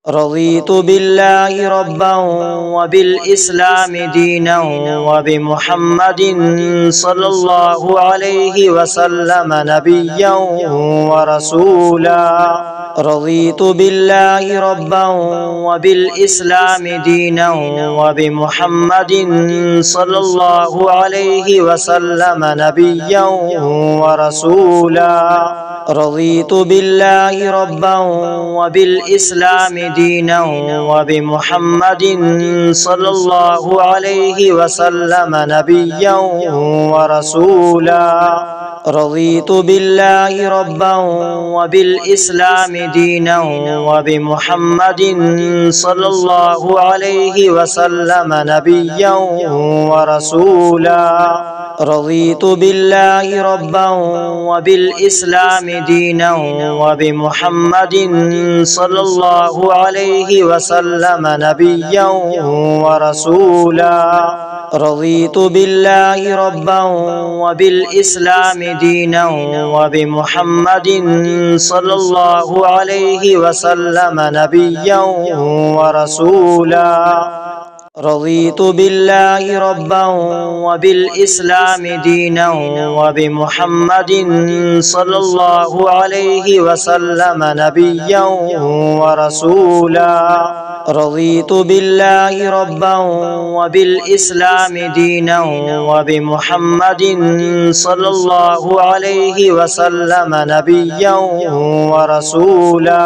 رضيت بالله ربا وبالإسلام دينا وبمحمد صلى الله عليه وسلم نبيا ورسولا. رضيت بالله ربا وبالإسلام دينا وبمحمد صلى الله عليه وسلم نبيا ورسولا. رضيت بالله ربا وبالإسلام دينا وبمحمد صلى الله عليه وسلم نبيا ورسولا. رضيت بالله ربا وبالإسلام دينا وبمحمد صلى الله عليه وسلم نبيا ورسولا. رضيت بالله ربا وبالإسلام دينا وبمحمد صلى الله عليه وسلم نبيا ورسولا. رضيت بالله ربا وبالإسلام دينا وبمحمد صلى الله عليه وسلم نبيا ورسولا. رضيت بالله ربا وبالإسلام دينا وبمحمد صلى الله عليه وسلم نبيا ورسولا. رضيت بالله ربا وبالإسلام دينا وبمحمد صلى الله عليه وسلم نبيا ورسولا.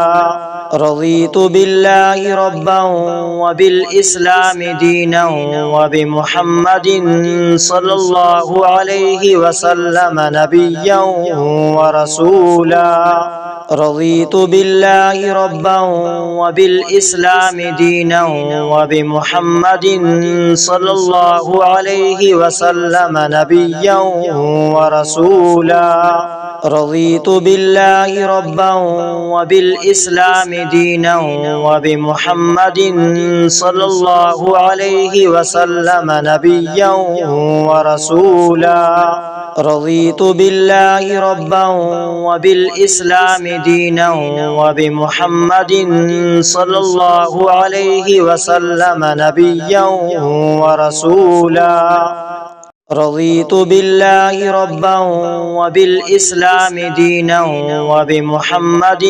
رضيت بالله ربا وبالإسلام دينا وبمحمد صلى الله عليه وسلم نبيا ورسولا. رضيت بالله ربا وبالإسلام دينا وبمحمد صلى الله عليه وسلم نبيا ورسولا. رضيت بالله ربا وبالإسلام دينا وبمحمد صلى الله عليه وسلم نبيا ورسولا. رضيت بالله ربا وبالإسلام دينا وبمحمد صلى الله عليه وسلم نبيا ورسولا. رضيت بالله ربا وبالإسلام دينا وبمحمد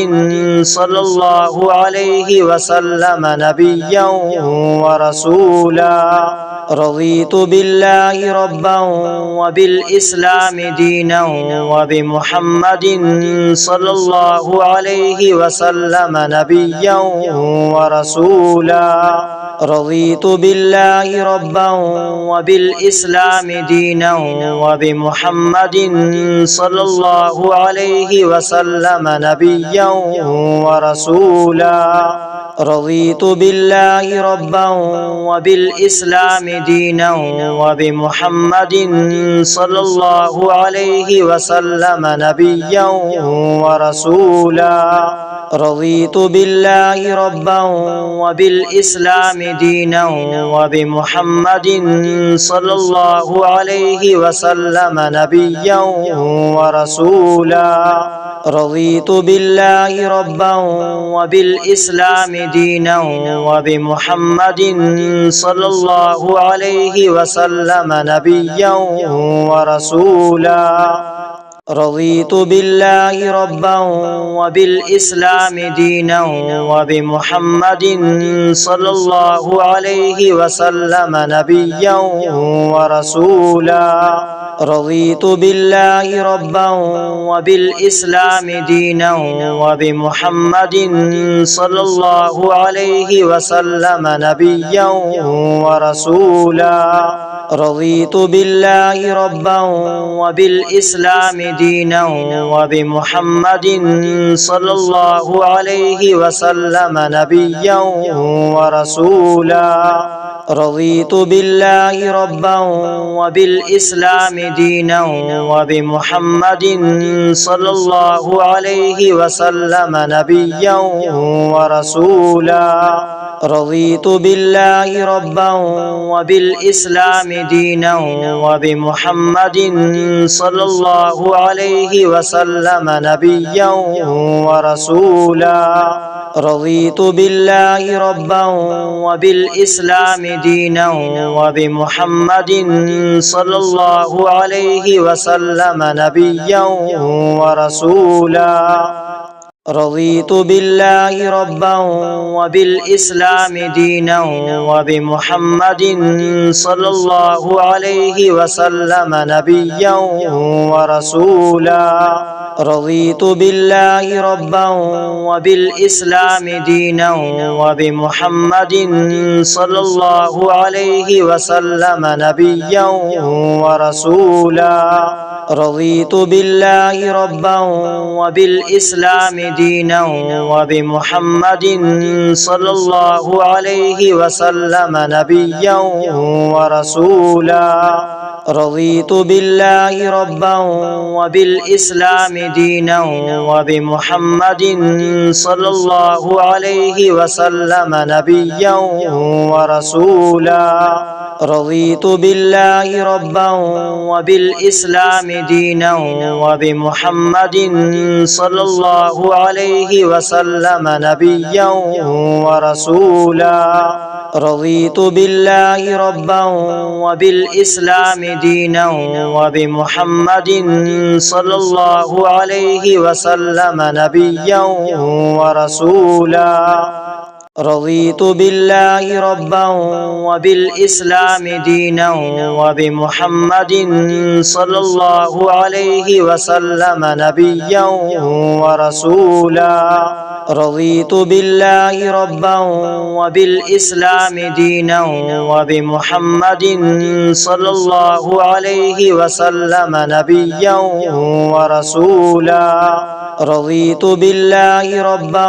صلى الله عليه وسلم نبيا ورسولا. رضيت بالله ربا وبالإسلام دينا وبمحمد صلى الله عليه وسلم نبيا ورسولا. رضيت بالله ربا وبالإسلام دينا وبمحمد صلى الله عليه وسلم نبيا ورسولا. رضيت بالله ربا وبالإسلام دينا وبمحمد صلى الله عليه وسلم نبيا ورسولا. رضيت بالله ربا وبالإسلام دينا وبمحمد صلى الله عليه وسلم نبيا ورسولا. رضيت بالله ربا وبالإسلام دينا وبمحمد صلى الله عليه وسلم نبيا ورسولا. رضيت بالله ربا وبالإسلام دينا وبمحمد صلى الله عليه وسلم نبيا ورسولا. رضيت بالله ربا وبالإسلام دينا وبمحمد صلى الله عليه وسلم نبيا ورسولا. رضيت بالله ربا وبالإسلام دينا وبمحمد صلى الله عليه وسلم نبيا ورسولا. رضيت بالله ربا وبالإسلام دينا وبمحمد صلى الله عليه وسلم نبيا ورسولا. رضيت بالله ربا وبالإسلام دينا وبمحمد صلى الله عليه وسلم نبيا ورسولا. رضيت بالله ربا وبالإسلام دينا وبمحمد صلى الله عليه وسلم نبيا ورسولا. رضيت بالله ربا وبالإسلام دينا وبمحمد صلى الله عليه وسلم نبيا ورسولا. رضيت بالله ربا وبالإسلام دينا وبمحمد صلى الله عليه وسلم نبيا ورسولا. رضيت بالله ربا وبالإسلام دينا وبمحمد صلى الله عليه وسلم نبيا ورسولا. رضيت بالله ربا وبالإسلام دينا وبمحمد صلى الله عليه وسلم نبيا ورسولا. رضيت بالله ربا وبالإسلام دينا وبمحمد صلى الله عليه وسلم نبيا ورسولا. رضيت بالله ربا وبالإسلام دينا وبمحمد صلى الله عليه وسلم نبيا ورسولا. رضيت بالله ربا وبالإسلام دينا وبمحمد صلى الله عليه وسلم نبيا ورسولا. رضيت بالله ربا وبالإسلام دينا وبمحمد صلى الله عليه وسلم نبيا ورسولا. رضيت بالله ربا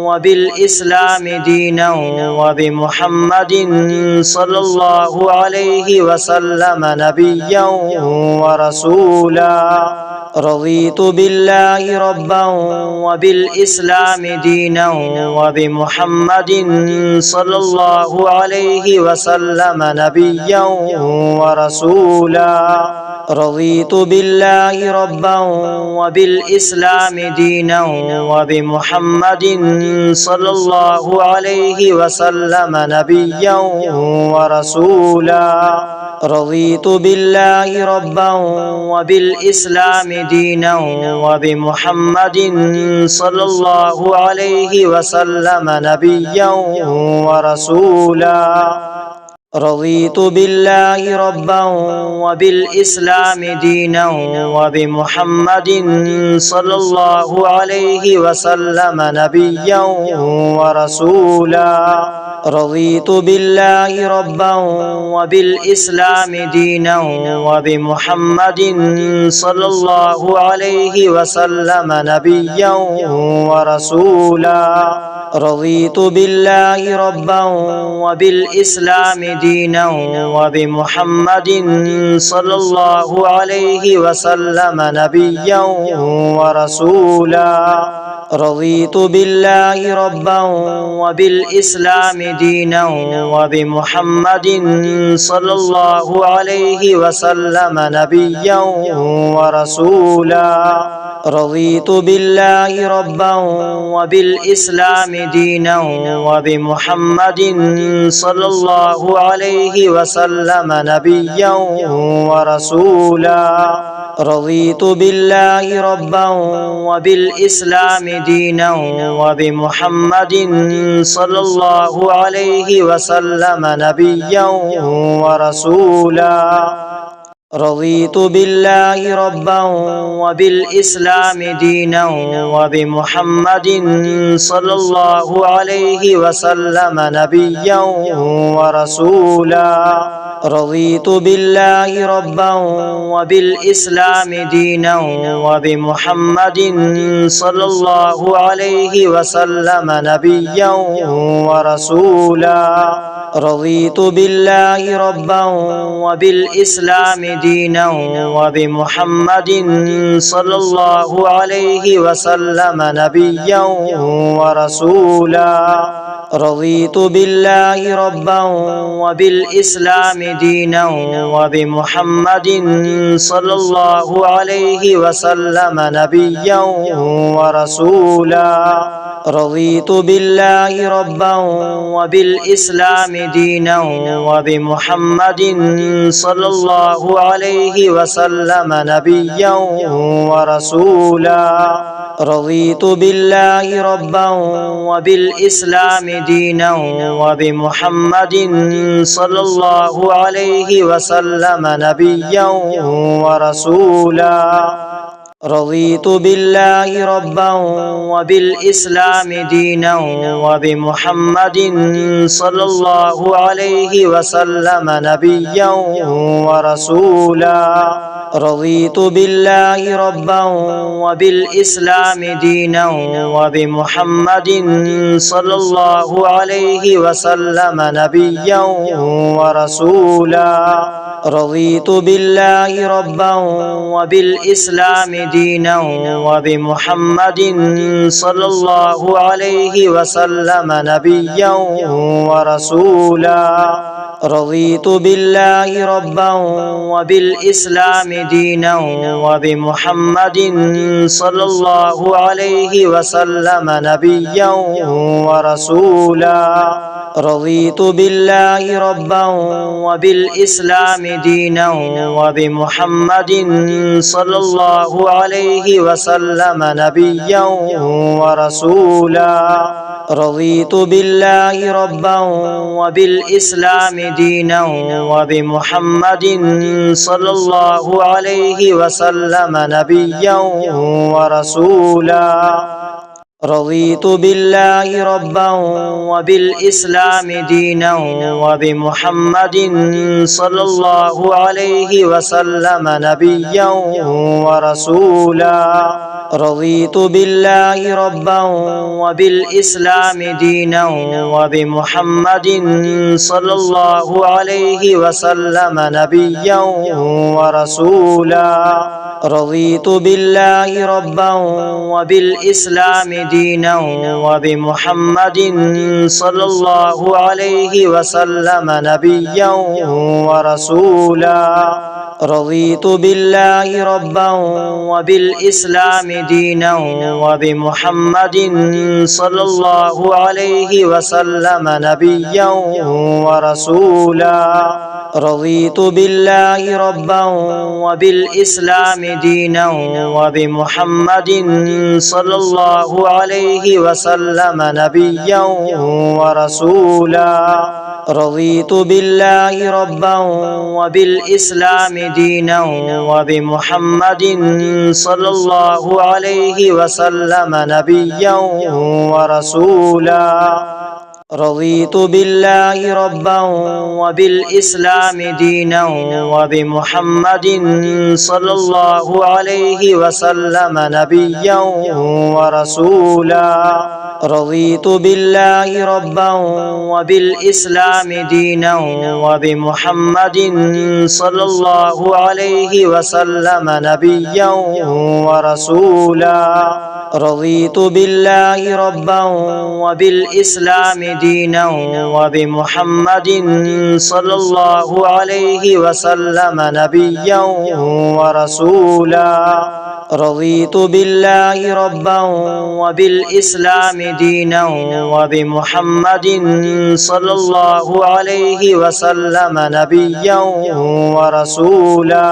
وبالإسلام دينا وبمحمد صلى الله عليه وسلم نبيا ورسولا. رضيت بالله ربا وبالإسلام دينا وبمحمد صلى الله عليه وسلم نبيا ورسولا. رضيت بالله ربا وبالإسلام دينا وبمحمد صلى الله عليه وسلم نبيا ورسولا. رضيت بالله ربا وبالإسلام دينا وبمحمد صلى الله عليه وسلم نبيا ورسولا. رضيت بالله ربا وبالإسلام دينا وبمحمد صلى الله عليه وسلم نبيا ورسولا. رضيت بالله ربا وبالإسلام دينا وبمحمد صلى الله عليه وسلم نبيا ورسولا. رضيت بالله ربا وبالإسلام دينا وبمحمد صلى الله عليه وسلم نبيا ورسولا. رضيت بالله ربا وبالإسلام دينا وبمحمد صلى الله عليه وسلم نبيا ورسولا. رضيت بالله ربا وبالإسلام دينا وبمحمد صلى الله عليه وسلم نبيا ورسولا. رضيت بالله ربا وبالإسلام دينا وبمحمد صلى الله عليه وسلم نبيا ورسولا. رضيت بالله ربا وبالإسلام دينا وبمحمد صلى الله عليه وسلم نبيا ورسولا. رضيت بالله ربا وبالإسلام دينا وبمحمد صلى الله عليه وسلم نبيا ورسولا. رضيت بالله ربا وبالإسلام دينا وبمحمد صلى الله عليه وسلم نبيا ورسولا. رضيت بالله ربا وبالإسلام دينا وبمحمد صلى الله عليه وسلم نبيا ورسولا. رضيت بالله ربا وبالإسلام دينا وبمحمد صلى الله عليه وسلم نبيا ورسولا. رضيت بالله ربا وبالإسلام دينا وبمحمد صلى الله عليه وسلم نبيا ورسولا. رضيت بالله ربا وبالإسلام دينا وبمحمد صلى الله عليه وسلم نبيا ورسولا. رضيت بالله ربا وبالإسلام دينا وبمحمد صلى الله عليه وسلم نبيا ورسولا. رضيت بالله ربا وبالإسلام دينا وبمحمد صلى الله عليه وسلم نبيا ورسولا. رضيت بالله ربا وبالإسلام دينا وبمحمد صلى الله عليه وسلم نبيا ورسولا. رضيت بالله ربا وبالإسلام دينا وبمحمد صلى الله عليه وسلم نبيا ورسولا. رضيت بالله ربا وبالإسلام دينا وبمحمد صلى الله عليه وسلم نبيا ورسولا. رضيت بالله ربا وبالإسلام دينا وبمحمد صلى الله عليه وسلم نبيا ورسولا. رضيت بالله ربا وبالإسلام دينا وبمحمد صلى الله عليه وسلم نبيا ورسولا. رضيت بالله ربا وبالإسلام دينا وبمحمد صلى الله عليه وسلم نبيا ورسولا. رضيت بالله ربا وبالإسلام دينا وبمحمد صلى الله عليه وسلم نبيا ورسولا. رضيت بالله ربا وبالإسلام دينا وبمحمد صلى الله عليه وسلم نبيا ورسولا. رضيت بالله ربا وبالإسلام دينا وبمحمد صلى الله عليه وسلم نبيا ورسولا. رضيت بالله ربا وبالإسلام دينا وبمحمد صلى الله عليه وسلم نبيا ورسولا. رضيت بالله ربا وبالإسلام دينا وبمحمد صلى الله عليه وسلم نبيا ورسولا. رضيت بالله ربا وبالإسلام دينا وبمحمد صلى الله عليه وسلم نبيا ورسولا. رضيت بالله ربا وبالإسلام دينا وبمحمد صلى الله عليه وسلم نبيا ورسولا.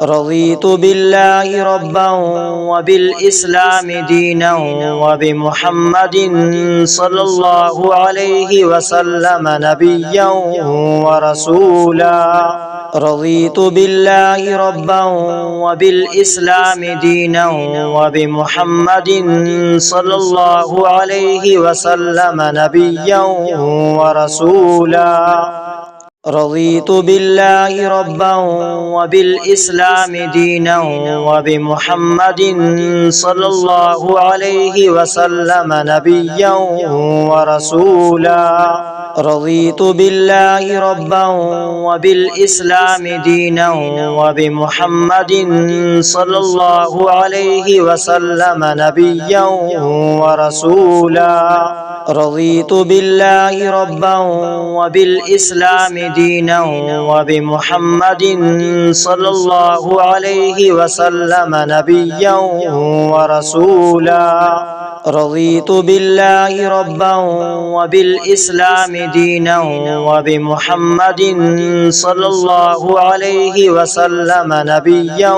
رضيت بالله ربا وبالإسلام دينا وبمحمد صلى الله عليه وسلم نبيا ورسولا. رضيت بالله ربا وبالإسلام دينا وبمحمد صلى الله عليه وسلم نبيا ورسولا. رضيت بالله ربا وبالإسلام دينا وبمحمد صلى الله عليه وسلم نبيا ورسولا. رضيت بالله ربا وبالإسلام دينا وبمحمد صلى الله عليه وسلم نبيا ورسولا. رضيت بالله ربا وبالإسلام دينا وبمحمد صلى الله عليه وسلم نبيا ورسولا. رضيت بالله ربا وبالإسلام دينا وبمحمد صلى الله عليه وسلم نبيا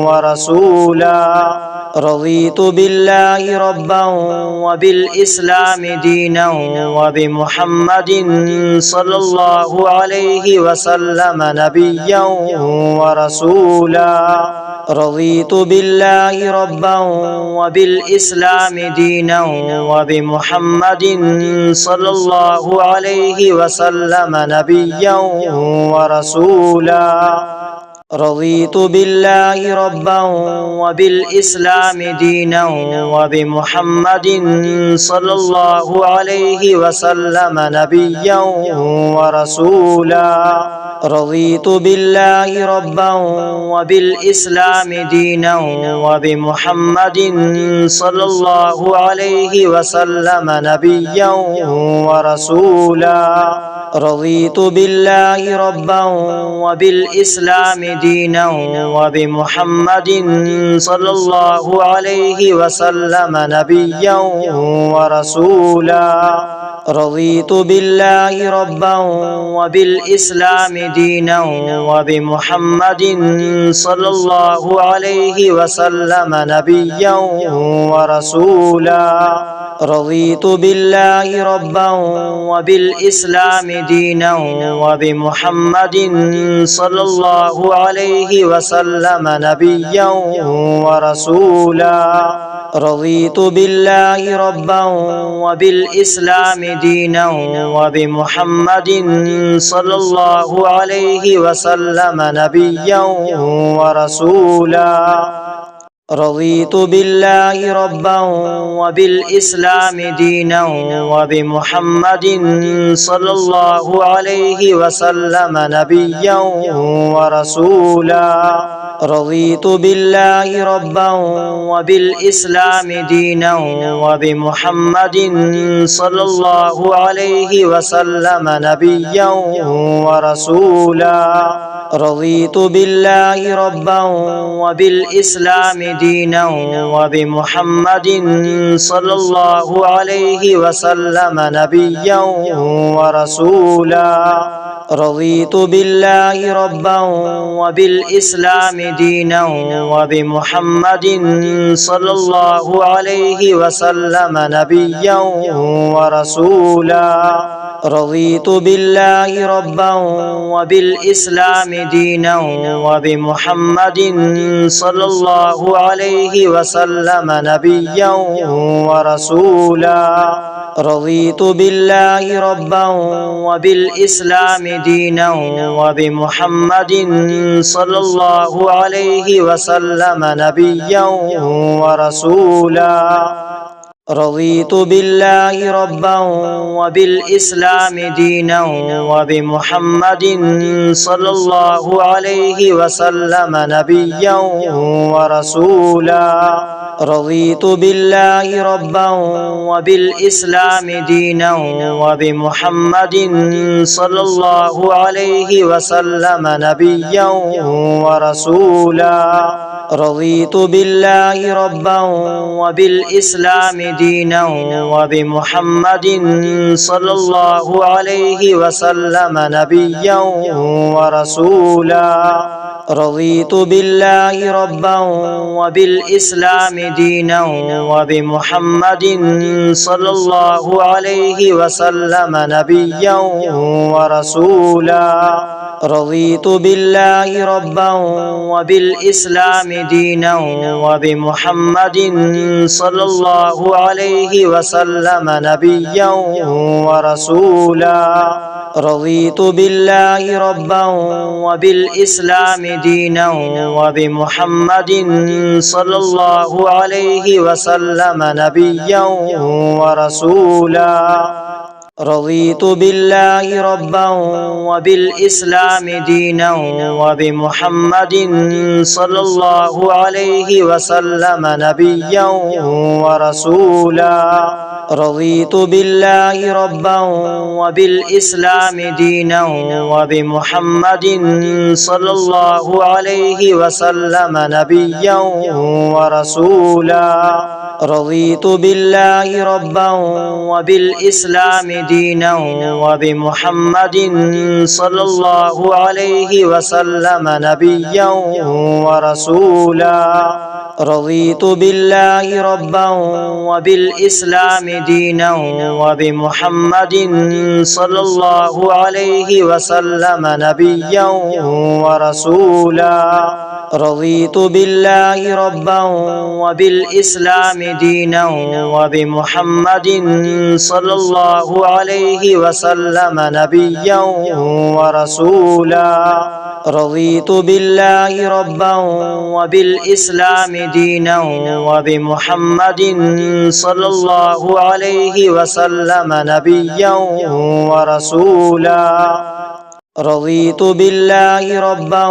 ورسولا. رضيت بالله ربا وبالإسلام دينا وبمحمد صلى الله عليه وسلم نبيا ورسولا. رضيت بالله ربا وبالإسلام دينا وبمحمد صلى الله عليه وسلم نبيا ورسولا. رضيت بالله ربا وبالإسلام دينا وبمحمد صلى الله عليه وسلم نبيا ورسولا. رضيت بالله ربا وبالإسلام دينا وبمحمد صلى الله عليه وسلم نبيا ورسولا. رضيت بالله ربا وبالإسلام دينا وبمحمد صلى الله عليه وسلم نبيا ورسولا. رضيت بالله ربا وبالإسلام دينا وبمحمد صلى الله عليه وسلم نبيا ورسولا. رضيت بالله ربا وبالإسلام دينا وبمحمد صلى الله عليه وسلم نبيا ورسولا. رضيت بالله ربا وبالإسلام دينا وبمحمد صلى الله عليه وسلم نبيا ورسولا. رضيت بالله ربا وبالإسلام دينا وبمحمد صلى الله عليه وسلم نبيا ورسولا. رضيت بالله ربا وبالإسلام دينا وبمحمد صلى الله عليه وسلم نبيا ورسولا. رضيت بالله ربا وبالإسلام دينا وبمحمد صلى الله عليه وسلم نبيا ورسولا. رضيت بالله ربا وبالإسلام دينا وبمحمد صلى الله عليه وسلم نبيا ورسولا. رضيت بالله ربا وبالإسلام دينا وبمحمد صلى الله عليه وسلم نبيا ورسولا. رضيت بالله ربا وبالإسلام دينا وبمحمد صلى الله عليه وسلم نبيا ورسولا. رضيت بالله ربا وبالإسلام دينا وبمحمد صلى الله عليه وسلم نبيا ورسولا. رضيت بالله ربا وبالإسلام دينا وبمحمد صلى الله عليه وسلم نبيا ورسولا. رضيت بالله ربا وبالإسلام دينا وبمحمد صلى الله عليه وسلم نبيا ورسولا. رضيت بالله ربا وبالإسلام دينا وبمحمد صلى الله عليه وسلم نبيا ورسولا. رضيت بالله ربا وبالإسلام دينا وبمحمد صلى الله عليه وسلم نبيا ورسولا. رضيت بالله ربا وبالإسلام دينا وبمحمد صلى الله عليه وسلم نبيا ورسولا. رضيت بالله ربا وبالإسلام دينا وبمحمد صلى الله عليه وسلم نبيا ورسولا. رضيت بالله ربا وبالإسلام دينا وبمحمد صلى الله عليه وسلم نبيا ورسولا. رضيت بالله ربا وبالإسلام دينا وبمحمد صلى الله عليه وسلم نبيا ورسولا. رضيت بالله ربا وبالإسلام دينا وبمحمد صلى الله عليه وسلم نبيا ورسولا. رضيت بالله ربا وبالإسلام دينا وبمحمد صلى الله عليه وسلم نبيا ورسولا. رضيت بالله ربا وبالإسلام دينا وبمحمد صلى الله عليه وسلم نبيا ورسولا. رضيت بالله ربا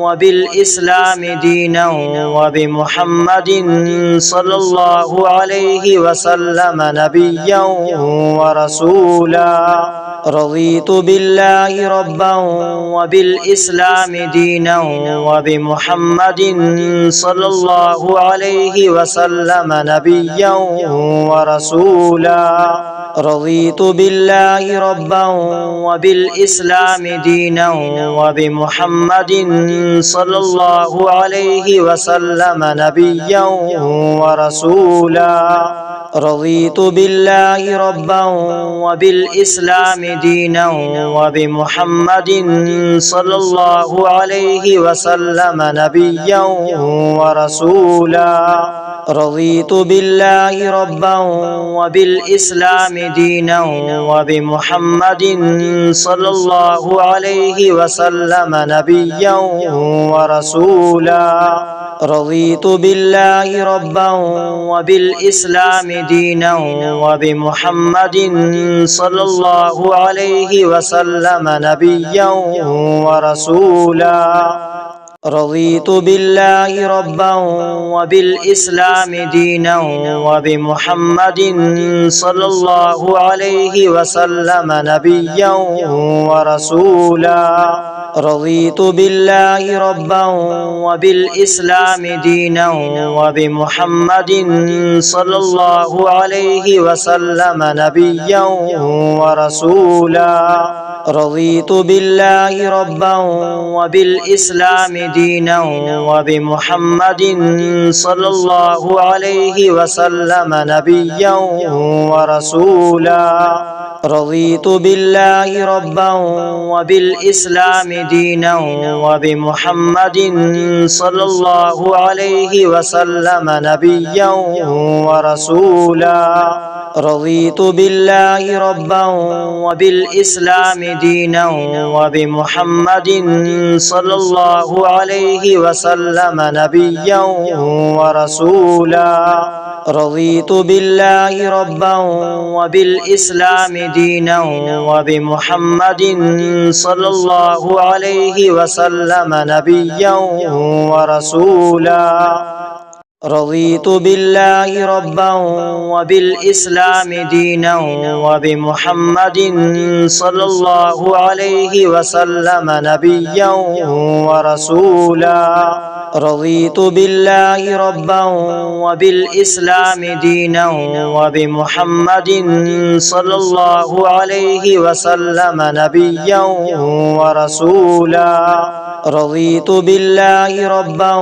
وبالإسلام دينا وبمحمد صلى الله عليه وسلم نبيا ورسولا. رضيت بالله ربا وبالإسلام دينا وبمحمد صلى الله عليه وسلم نبيا ورسولا. رضيت بالله ربا وبالإسلام دينا وبمحمد صلى الله عليه وسلم نبيا ورسولا. رضيت بالله ربا وبالإسلام دينا وبمحمد صلى الله عليه وسلم نبيا ورسولا. رضيت بالله ربا وبالإسلام دينا وبمحمد صلى الله عليه وسلم نبيا ورسولا. رضيت بالله ربا وبالإسلام دينا وبمحمد صلى الله عليه وسلم نبيا ورسولا. رضيت بالله ربا وبالإسلام دينا وبمحمد صلى الله عليه وسلم نبيا ورسولا. رضيت بالله ربا وبالإسلام دينا وبمحمد صلى الله عليه وسلم نبيا ورسولا. رضيت بالله ربا وبالإسلام دينا وبمحمد صلى الله عليه وسلم نبيا ورسولا. رضيت بالله ربا وبالإسلام دينا وبمحمد صلى الله عليه وسلم نبيا ورسولا. رضيت بالله ربا وبالإسلام دينا وبمحمد صلى الله عليه وسلم نبيا ورسولا. رضيت بالله ربا وبالإسلام دينا وبمحمد صلى الله عليه وسلم نبيا ورسولا. رضيت بالله ربا وبالإسلام دينا وبمحمد صلى الله عليه وسلم نبيا ورسولا. رضيت بالله ربا وبالإسلام دينا وبمحمد صلى الله عليه وسلم نبيا ورسولا. رضيت بالله ربا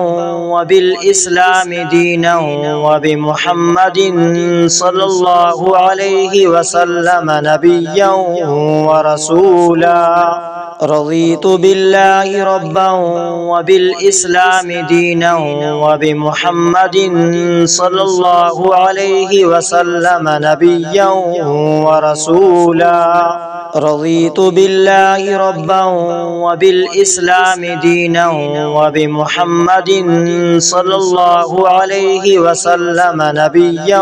وبالإسلام دينا وبمحمد صلى الله عليه وسلم نبيا ورسولا. رضيت بالله ربا وبالإسلام دينا وبمحمد صلى الله عليه وسلم نبيا ورسولا. رضيت بالله ربا وبالإسلام دينا وبمحمد صلى الله عليه وسلم نبيا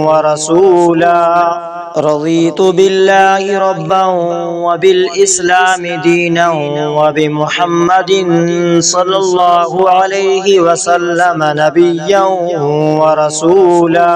ورسولا. رضيت بالله ربا وبالإسلام دينا وبمحمد صلى الله عليه وسلم نبيا ورسولا.